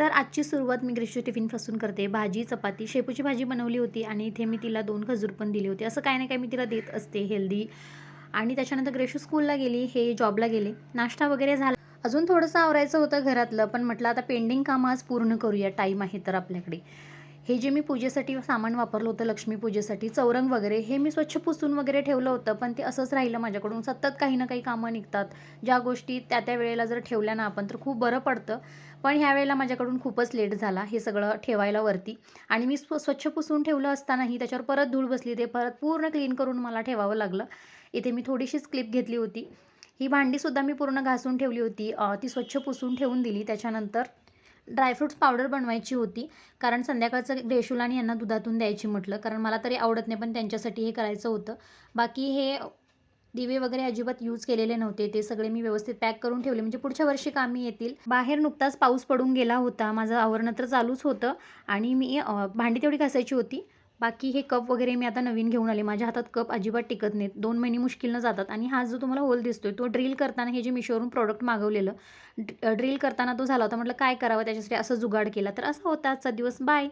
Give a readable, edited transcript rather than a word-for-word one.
तर आजची सुरुवात मी ग्रेशूच्या टिफिनपासून करते. भाजी, चपाती, शेपूची भाजी बनवली होती आणि इथे मी तिला 2 खजूर पण दिले होते. असं काही ना काही मी तिला देत असते हेल्दी. आणि त्याच्यानंतर ग्रेशू स्कूलला गेली, हे जॉबला गेले. नाश्ता वगैरे झाला. अजून थोडंसं आवरायचं होतं घरातलं, पण म्हटलं आता पेंडिंग कामं आज पूर्ण करूया, टाईम आहे तर आपल्याकडे. हे जे मी पूजेसाठी सामान वापरलं होतं लक्ष्मी पूजेसाठी, चौरंग वगैरे, हे मी स्वच्छ पुसून वगैरे ठेवलं होतं, पण ते असंच राहिलं माझ्याकडून. सतत काही ना काही कामं निघतात. ज्या गोष्टी त्या वेळेला जर ठेवल्या ना आपण, तर खूप बरं पडतं. पण ह्या वेळेला माझ्याकडून खूपच लेट झाला हे सगळं ठेवायला वरती. आणि मी स्वच्छ पुसून ठेवलं असतानाही त्याच्यावर परत धूळ बसली. ते परत पूर्ण क्लीन करून मला ठेवावं लागलं. इथे मी थोडीशीच क्लिप घेतली होती. ही भांडीसुद्धा मी पूर्ण घासून ठेवली होती. ती स्वच्छ पुसून ठेवून दिली. त्याच्यानंतर ड्रायफ्रुट्स पावडर बनवायची होती. कारण संध्याकाळचं ग्रेशूला आणि यांना दुधातून द्यायची म्हटलं. कारण मला तरी आवडत नाही, पण त्यांच्यासाठी हे करायचं होतं. बाकी हे दिवे वगैरे अजिबात यूज केलेले नव्हते. ते सगळे मी व्यवस्थित पॅक करून ठेवले, म्हणजे पुढच्या वर्षी कामी येतील. बाहेर नुकताच पाऊस पडून गेला होता. माझं आवरणं तर चालूच होतं आणि मी भांडी तेवढी घासायची होती. बाकी हे कप वगैरे मी आता नवीन घेऊन आले. माझ्या हातात कप अजिबात टिकत नाहीत. 2 महिने मुश्किलनं जातात. आणि हा जो तुम्हाला होल दिसतोय, तो ड्रिल करताना हे जे Meeshoवरून प्रॉडक्ट मागवलेलं, ड्रिल करताना तो झाला होता. म्हटलं काय करावं त्याच्यासाठी, असं जुगाड केला. तर असा होता आजचा दिवस. बाय.